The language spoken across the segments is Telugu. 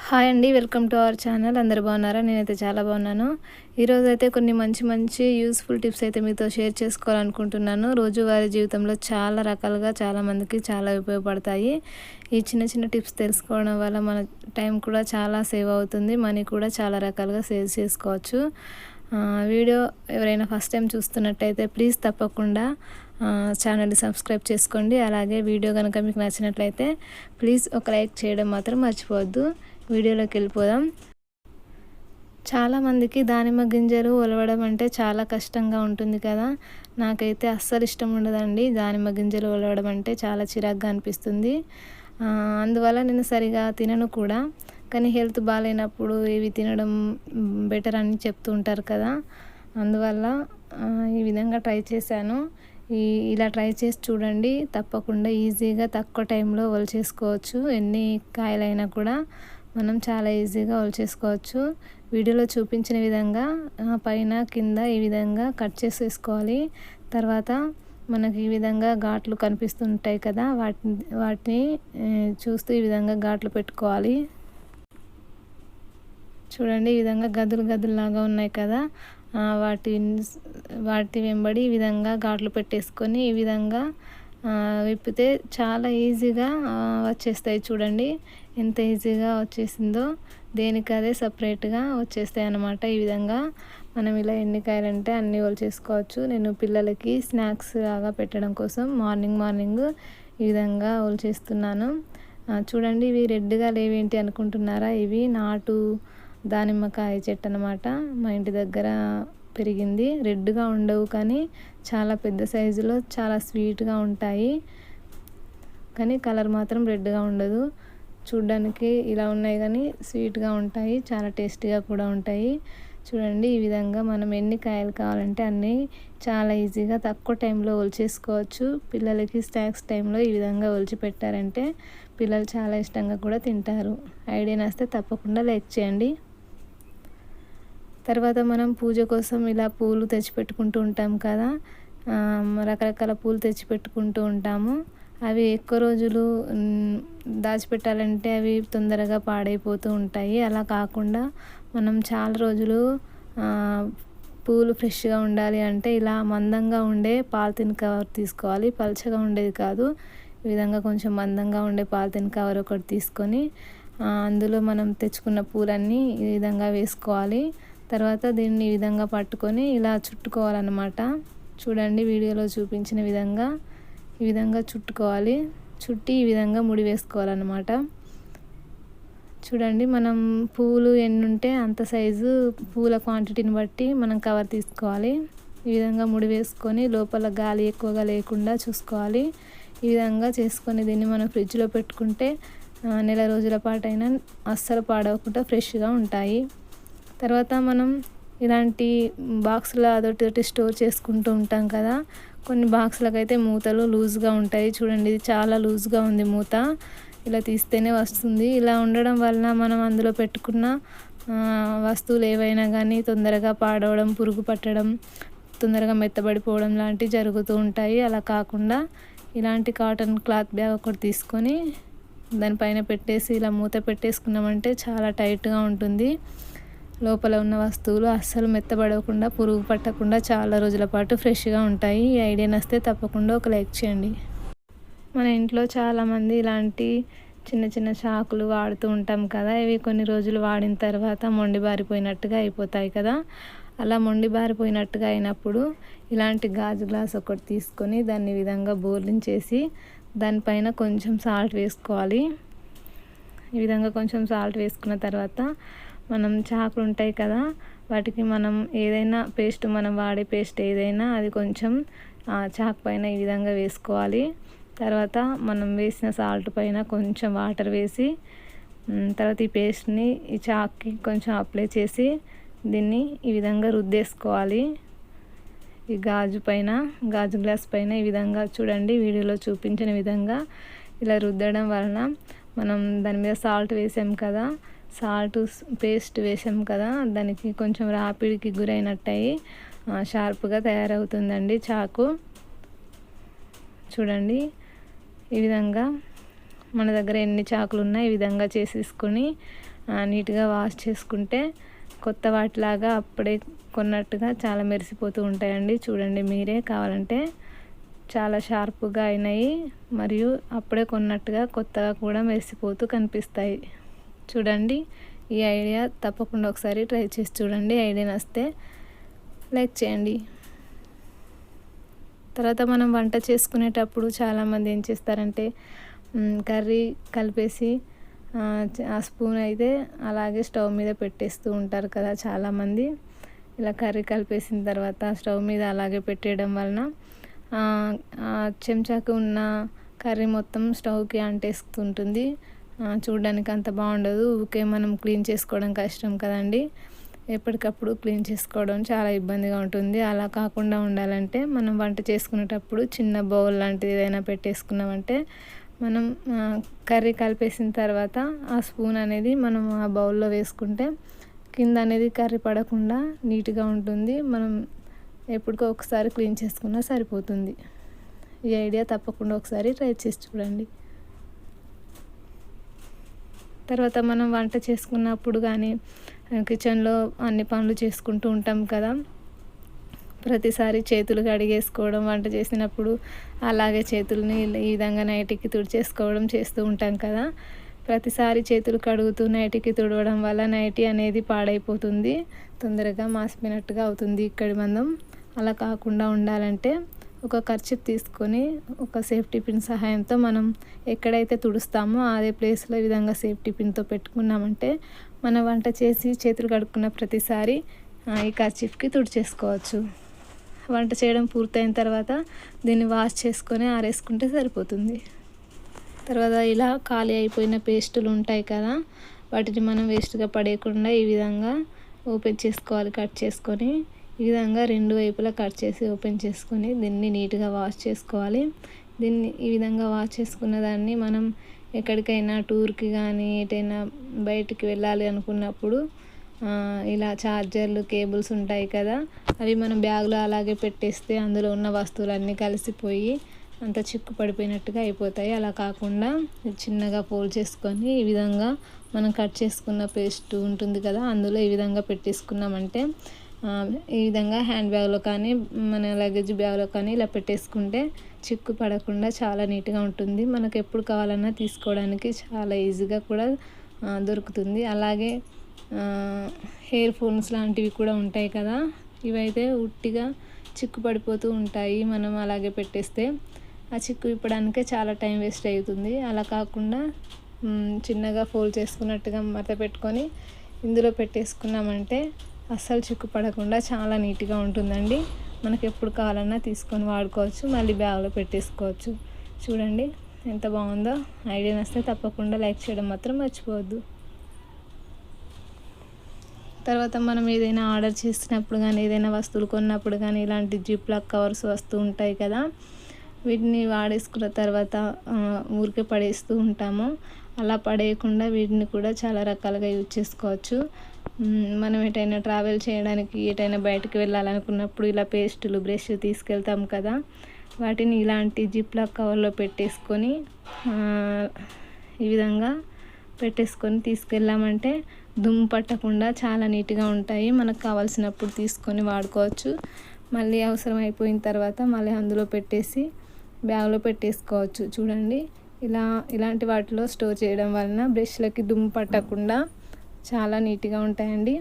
హాయ్ అండి, వెల్కమ్ టు అవర్ ఛానల్. అందరూ బాగున్నారా? నేనైతే చాలా బాగున్నాను. ఈరోజు అయితే కొన్ని మంచి యూస్ఫుల్ టిప్స్ అయితే మీతో షేర్ చేసుకోవాలనుకుంటున్నాను. రోజువారీ జీవితంలో చాలా రకాలుగా చాలామందికి చాలా ఉపయోగపడతాయి. ఈ చిన్న చిన్న టిప్స్ తెలుసుకోవడం వల్ల మన టైం కూడా చాలా సేవ్ అవుతుంది, మనీ కూడా చాలా రకాలుగా సేవ్ చేసుకోవచ్చు. వీడియో ఎవరైనా ఫస్ట్ టైం చూస్తున్నట్టయితే ప్లీజ్ తప్పకుండా ఛానల్ని సబ్స్క్రైబ్ చేసుకోండి. అలాగే వీడియో కనుక మీకు నచ్చినట్లయితే ప్లీజ్ ఒక లైక్ చేయడం మాత్రం మర్చిపోవద్దు. వీడియోలోకి వెళ్ళిపోదాం. చాలామందికి దానిమ్మ గింజలు ఒలవడం అంటే చాలా కష్టంగా ఉంటుంది కదా. నాకైతే అస్సలు ఇష్టం ఉండదండి. దానిమ్మ గింజలు ఒలవడం అంటే చాలా చిరాగ్గా అనిపిస్తుంది. అందువల్ల నేను సరిగా తినను కూడా. కానీ హెల్త్ బాగాలేనప్పుడు ఇవి తినడం బెటర్ అని చెప్తూ ఉంటారు కదా. అందువల్ల ఈ విధంగా ట్రై చేశాను. ఇలా ట్రై చేసి చూడండి, తప్పకుండా ఈజీగా తక్కువ టైంలో ఒలిచేసుకోవచ్చు. ఎన్ని కాయలైనా కూడా మనం చాలా ఈజీగా ఒలిచేసుకోవచ్చు. వీడియోలో చూపించిన విధంగా పైన కింద ఈ విధంగా కట్ చేసేసుకోవాలి. తర్వాత మనకి ఈ విధంగా ఘాట్లు కనిపిస్తుంటాయి కదా, వాటిని చూస్తూ ఈ విధంగా ఘాట్లు పెట్టుకోవాలి. చూడండి, ఈ విధంగా గదులాగా ఉన్నాయి కదా, వాటి వెంబడి ఈ విధంగా ఘాట్లు పెట్టేసుకొని ఈ విధంగా విప్పితే చాలా ఈజీగా వచ్చేస్తాయి. చూడండి ఎంత ఈజీగా వచ్చేసిందో, దేనికదే సపరేట్గా వచ్చేస్తాయి అన్నమాట. ఈ విధంగా మనం ఇలా ఎన్ని కాయలంటే అన్నీ చేసుకోవచ్చు. నేను పిల్లలకి స్నాక్స్ లాగా పెట్టడం కోసం మార్నింగ్ ఈ విధంగా చేస్తున్నాను. చూడండి, ఇవి రెడ్గా లేవేంటి అనుకుంటున్నారా? ఇవి నాటు దానిమ్మకాయ చెట్టు అన్నమాట. మా ఇంటి దగ్గర పెరిగింది. రెడ్గా ఉండవు కానీ చాలా పెద్ద సైజులో చాలా స్వీట్గా ఉంటాయి. కానీ కలర్ మాత్రం రెడ్గా ఉండదు. చూడ్డానికి ఇలా ఉన్నాయి కానీ స్వీట్గా ఉంటాయి, చాలా టేస్టీగా కూడా ఉంటాయి. చూడండి, ఈ విధంగా మనం ఎన్ని కాయలు కావాలంటే అన్నీ చాలా ఈజీగా తక్కువ టైంలో ఒలిచేసుకోవచ్చు. పిల్లలకి స్నాక్స్ టైంలో ఈ విధంగా ఒలిచి పెట్టారంటే పిల్లలు చాలా ఇష్టంగా కూడా తింటారు. ఐడియా నచ్చితే తప్పకుండా లైక్ చేయండి. తర్వాత మనం పూజ కోసం ఇలా పూలు తెచ్చిపెట్టుకుంటూ ఉంటాం కదా, రకరకాల పూలు తెచ్చిపెట్టుకుంటూ ఉంటాము. అవి ఎక్కువ రోజులు దాచిపెట్టాలంటే అవి తొందరగా పాడైపోతూ ఉంటాయి. అలా కాకుండా మనం చాలా రోజులు పూలు ఫ్రెష్గా ఉండాలి అంటే ఇలా మందంగా ఉండే పాలిథిన్ కవర్ తీసుకోవాలి. పలచగా ఉండేది కాదు. ఈ విధంగా కొంచెం మందంగా ఉండే పాలిథిన్ కవర్ ఒకటి తీసుకొని అందులో మనం తెచ్చుకున్న పూలన్నీ ఈ విధంగా వేసుకోవాలి. తర్వాత దీన్ని ఈ విధంగా పట్టుకొని ఇలా చుట్టుకోవాలన్నమాట. చూడండి, వీడియోలో చూపించిన విధంగా ఈ విధంగా చుట్టుకోవాలి. చుట్టి ఈ విధంగా ముడి వేసుకోవాలన్నమాట. చూడండి, మనం పూలు ఎన్ని ఉంటే అంత సైజు పూల క్వాంటిటీని బట్టి మనం కవర్ తీసుకోవాలి. ఈ విధంగా ముడి వేసుకొని లోపల గాలి ఎక్కువగా లేకుండా చూసుకోవాలి. ఈ విధంగా చేసుకొని దీన్ని మనం ఫ్రిడ్జ్లో పెట్టుకుంటే నెల రోజుల పాటైనా అస్సలు పాడవకుండా ఫ్రెష్గా ఉంటాయి. తర్వాత మనం ఇలాంటి బాక్సులు అదొకటి స్టోర్ చేసుకుంటూ ఉంటాం కదా. కొన్ని బాక్సులకు అయితే మూతలు లూజ్గా ఉంటాయి. చూడండి, ఇది చాలా లూజ్గా ఉంది మూత. ఇలా తీస్తేనే వస్తుంది. ఇలా ఉండడం వలన మనం అందులో పెట్టుకున్న వస్తువులు ఏవైనా కానీ తొందరగా పాడవడం, పురుగు పట్టడం, తొందరగా మెత్తబడిపోవడం లాంటివి జరుగుతూ ఉంటాయి. అలా కాకుండా ఇలాంటి కాటన్ క్లాత్ బ్యాగ్ ఒకటి తీసుకొని దానిపైన పెట్టేసి ఇలా మూత పెట్టేసుకున్నామంటే చాలా టైట్గా ఉంటుంది. లోపల ఉన్న వస్తువులు అస్సలు మెత్తబడకుండా, పురుగు పట్టకుండా చాలా రోజుల పాటు ఫ్రెష్గా ఉంటాయి. ఈ ఐడియా నచ్చితే తప్పకుండా ఒక లైక్ చేయండి. మన ఇంట్లో చాలామంది ఇలాంటి చిన్న చిన్న చాకులు వాడుతూ ఉంటాం కదా. ఇవి కొన్ని రోజులు వాడిన తర్వాత మొండి బారిపోయినట్టుగా అయిపోతాయి కదా. అలా మొండి బారిపోయినట్టుగా అయినప్పుడు ఇలాంటి గాజు గ్లాస్ ఒకటి తీసుకొని దాన్ని ఈ విధంగా బోర్లించేసి దానిపైన కొంచెం సాల్ట్ వేసుకోవాలి. ఈ విధంగా కొంచెం సాల్ట్ వేసుకున్న తర్వాత మనం చాకులు ఉంటాయి కదా, వాటికి మనం ఏదైనా పేస్ట్, మనం వాడే పేస్ట్ ఏదైనా అది కొంచెం చాకు పైన ఈ విధంగా వేసుకోవాలి. తర్వాత మనం వేసిన సాల్ట్ పైన కొంచెం వాటర్ వేసి తర్వాత ఈ పేస్ట్ని ఈ చాక్కి కొంచెం అప్లై చేసి దీన్ని ఈ విధంగా రుద్దేసుకోవాలి. ఈ గాజు గ్లాస్ పైన ఈ విధంగా చూడండి, వీడియోలో చూపించిన విధంగా ఇలా రుద్దడం వలన మనం దాని మీద సాల్ట్ వేసాం కదా, సాల్ట్ పేస్ట్ వేసాం కదా, దానికి కొంచెం రాపిడికి గురైనట్టయి షార్ప్గా తయారవుతుందండి చాకు. చూడండి, ఈ విధంగా మన దగ్గర ఎన్ని చాకులు ఉన్నా ఈ విధంగా చేసేసుకొని నీట్గా వాష్ చేసుకుంటే కొత్త వాటిలాగా అప్పుడే కొన్నట్టుగా చాలా మెరిసిపోతూ ఉంటాయండి. చూడండి మీరే కావాలంటే చాలా షార్ప్గా అయినాయి మరియు అప్పుడే కొన్నట్టుగా కొత్తగా కూడా మెరిసిపోతూ కనిపిస్తాయి. చూడండి, ఈ ఐడియా తప్పకుండా ఒకసారి ట్రై చేసి చూడండి. ఐడియా నచ్చితే లైక్ చేయండి. తర్వాత మనం వంట చేసుకునేటప్పుడు చాలామంది ఏం చేస్తారంటే కర్రీ కలిపేసి ఆ స్పూన్ అయితే అలాగే స్టవ్ మీద పెట్టేస్తూ ఉంటారు కదా చాలామంది. ఇలా కర్రీ కలిపేసిన తర్వాత స్టవ్ మీద అలాగే పెట్టేయడం వలన చెంచాకు ఉన్న కర్రీ మొత్తం స్టవ్కి అంటేస్తుంటుంది. చూడడానికి అంత బాగుండదు. ఊరికే మనం క్లీన్ చేసుకోవడం కష్టం కదండి. ఎప్పటికప్పుడు క్లీన్ చేసుకోవడం చాలా ఇబ్బందిగా ఉంటుంది. అలా కాకుండా ఉండాలంటే మనం వంట చేసుకునేటప్పుడు చిన్న బౌల్ లాంటిది ఏదైనా పెట్టేసుకున్నామంటే మనం కర్రీ కలిపేసిన తర్వాత ఆ స్పూన్ అనేది మనం ఆ బౌల్లో వేసుకుంటే కింద అనేది కర్రీ పడకుండా నీట్గా ఉంటుంది. మనం ఎప్పటికో ఒకసారి క్లీన్ చేసుకున్నా సరిపోతుంది. ఈ ఐడియా తప్పకుండా ఒకసారి ట్రై చేసి చూడండి. తర్వాత మనం వంట చేసుకున్నప్పుడు కానీ కిచెన్లో అన్ని పనులు చేసుకుంటూ ఉంటాం కదా, ప్రతిసారి చేతులు కడిగేసుకోవడం వంట చేసినప్పుడు అలాగే చేతుల్ని ఈ విధంగా నైటీకి తుడిచేసుకోవడం చేస్తూ ఉంటాం కదా. ప్రతిసారి చేతులు కడుగుతూ నైటీకి తుడవడం వల్ల నైటీ అనేది పాడైపోతుంది, తొందరగా మాసిపోయినట్టుగా అవుతుంది ఇక్కడి మందం. అలా కాకుండా ఉండాలంటే ఒక కర్చీఫ్ తీసుకొని ఒక సేఫ్టీ పిన్ సహాయంతో మనం ఎక్కడైతే తుడుస్తామో అదే ప్లేస్లో ఈ విధంగా సేఫ్టీ పిన్తో పెట్టుకున్నామంటే మనం వంట చేసి చేతులు కడుక్కున్న ప్రతిసారి ఈ కర్చీఫ్కి తుడిచేసుకోవచ్చు. వంట చేయడం పూర్తయిన తర్వాత దీన్ని వాష్ చేసుకొని ఆరేసుకుంటే సరిపోతుంది. తర్వాత ఇలా ఖాళీ అయిపోయిన పేస్టులు ఉంటాయి కదా, వాటిని మనం వేస్ట్గా పడేయకుండా ఈ విధంగా ఓపెన్ చేసుకోవాలి. కట్ చేసుకొని ఈ విధంగా రెండు వైపులా కట్ చేసి ఓపెన్ చేసుకొని దీన్ని నీట్గా వాష్ చేసుకోవాలి. దీన్ని ఈ విధంగా వాష్ చేసుకున్న దాన్ని మనం ఎక్కడికైనా టూర్కి కానీ ఎటైనా బయటికి వెళ్ళాలి అనుకున్నప్పుడు ఇలా ఛార్జర్లు కేబుల్స్ ఉంటాయి కదా, అవి మనం బ్యాగ్లో అలాగే పెట్టేస్తే అందులో ఉన్న వస్తువులన్నీ కలిసిపోయి అంత చిక్కు పడిపోయినట్టుగా అయిపోతాయి. అలా కాకుండా చిన్నగా ఫోల్డ్ చేసుకొని ఈ విధంగా మనం కట్ చేసుకున్న పేస్ట్ ఉంటుంది కదా అందులో ఈ విధంగా పెట్టేసుకున్నామంటే ఈ విధంగా హ్యాండ్ బ్యాగ్లో కానీ మన లగేజ్ బ్యాగ్లో కానీ ఇలా పెట్టేసుకుంటే చిక్కు పడకుండా చాలా నీట్గా ఉంటుంది. మనకు ఎప్పుడు కావాలన్నా తీసుకోవడానికి చాలా ఈజీగా కూడా దొరుకుతుంది. అలాగే హెయిర్ ఫోన్స్ లాంటివి కూడా ఉంటాయి కదా, ఇవైతే ఉట్టిగా చిక్కు పడిపోతూ ఉంటాయి. మనం అలాగే పెట్టేస్తే ఆ చిక్కు ఇప్పడానికే చాలా టైం వేస్ట్ అవుతుంది. అలా కాకుండా చిన్నగా ఫోల్డ్ చేసుకున్నట్టుగా మడత పెట్టుకొని ఇందులో పెట్టేసుకున్నామంటే అస్సలు చిక్కు పడకుండా చాలా నీట్గా ఉంటుందండి. మనకు ఎప్పుడు కావాలన్నా తీసుకొని వాడుకోవచ్చు, మళ్ళీ బ్యాగ్లో పెట్టేసుకోవచ్చు. చూడండి ఎంత బాగుందో. ఐడియా నచ్చితే తప్పకుండా లైక్ చేయడం మాత్రం మర్చిపోవద్దు. తర్వాత మనం ఏదైనా ఆర్డర్ చేసినప్పుడు కానీ ఏదైనా వస్తువులు కొన్నప్పుడు కానీ ఇలాంటి జిప్ లాక్ కవర్స్ వస్తూ ఉంటాయి కదా, వీటిని వాడేసుకున్న తర్వాత ఊరికే పడేస్తూ ఉంటాము. అలా పడేయకుండా వీటిని కూడా చాలా రకాలుగా యూజ్ చేసుకోవచ్చు. మనం ఎటైనా ట్రావెల్ చేయడానికి ఎటైనా బయటకు వెళ్ళాలనుకున్నప్పుడు ఇలా పేస్టులు బ్రష్ తీసుకెళ్తాం కదా, వాటిని ఇలాంటి జిప్ లాక్ కవర్లో పెట్టేసుకొని ఈ విధంగా పెట్టేసుకొని తీసుకెళ్ళామంటే దుమ్ము పట్టకుండా చాలా నీట్గా ఉంటాయి. మనకు కావాల్సినప్పుడు తీసుకొని వాడుకోవచ్చు. మళ్ళీ అవసరం అయిపోయిన తర్వాత మళ్ళీ అందులో పెట్టేసి బ్యాగ్లో పెట్టేసుకోవచ్చు. చూడండి ఇలాంటి వాటిలో స్టోర్ చేయడం వలన బ్రష్లకి దుమ్ము పట్టకుండా చాలా నీట్గా ఉంటాయండి.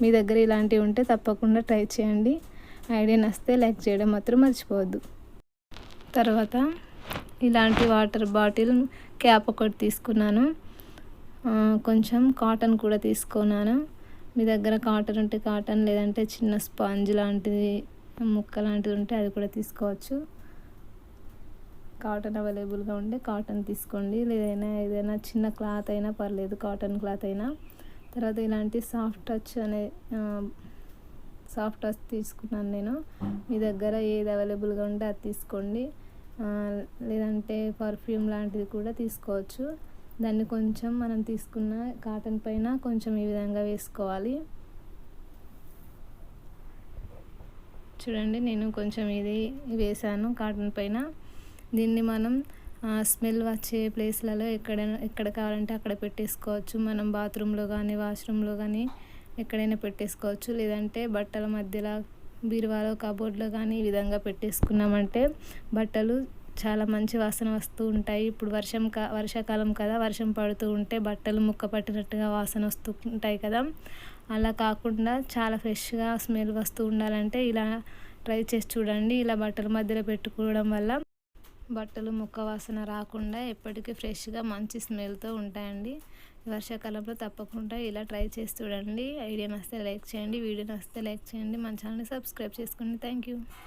మీ దగ్గర ఇలాంటివి ఉంటే తప్పకుండా ట్రై చేయండి. ఐడియా నచ్చితే లైక్ చేయడం మాత్రం మర్చిపోవద్దు. తర్వాత ఇలాంటి వాటర్ బాటిల్ క్యాప్ ఒకటి తీసుకున్నాను, కొంచెం కాటన్ కూడా తీసుకున్నాను. మీ దగ్గర కాటన్ ఉంటే కాటన్, లేదంటే చిన్న స్పాంజ్ లాంటిది ముక్క లాంటిది ఉంటే అది కూడా తీసుకోవచ్చు. కాటన్ అవైలబుల్గా ఉంటే కాటన్ తీసుకోండి, లేదైనా ఏదైనా చిన్న క్లాత్ అయినా పర్లేదు, కాటన్ క్లాత్ అయినా. తర్వాత ఇలాంటి సాఫ్ట్ టచ్ తీసుకున్నాను నేను. మీ దగ్గర ఏది అవైలబుల్గా ఉంటే అది తీసుకోండి, లేదంటే పర్ఫ్యూమ్ లాంటిది కూడా తీసుకోవచ్చు. దాన్ని కొంచెం మనం తీసుకున్న కాటన్ పైన కొంచెం ఈ విధంగా వేసుకోవాలి. చూడండి నేను కొంచెం ఇది వేసాను కాటన్ పైన. దీన్ని మనం స్మెల్ వచ్చే ప్లేస్లలో ఎక్కడ కావాలంటే అక్కడ పెట్టేసుకోవచ్చు. మనం బాత్రూంలో కానీ వాష్రూమ్లో కానీ ఎక్కడైనా పెట్టేసుకోవచ్చు. లేదంటే బట్టల మధ్యలో బీరువాలో కబోర్డ్లో కానీ ఈ విధంగా పెట్టేసుకున్నామంటే బట్టలు చాలా మంచి వాసన వస్తూ ఉంటాయి. ఇప్పుడు వర్షాకాలం కదా, వర్షం పడుతూ ఉంటే బట్టలు ముక్క పట్టినట్టుగా వాసన వస్తూ ఉంటాయి కదా. అలా కాకుండా చాలా ఫ్రెష్గా స్మెల్ వస్తూ ఉండాలంటే ఇలా ట్రై చేసి చూడండి. ఇలా బట్టల మధ్యలో పెట్టుకోవడం వల్ల బట్టలు ముక్క వాసన రాకుండా ఎప్పటికీ ఫ్రెష్గా మంచి స్మెల్తో ఉంటాయండి. వర్షాకాలంలో తప్పకుండా ఇలా ట్రై చేసి చూడండి. ఐడియా నచ్చితే లైక్ చేయండి, వీడియో నచ్చితే లైక్ చేయండి, మన ఛానల్ని సబ్స్క్రైబ్ చేసుకోండి. Thank you.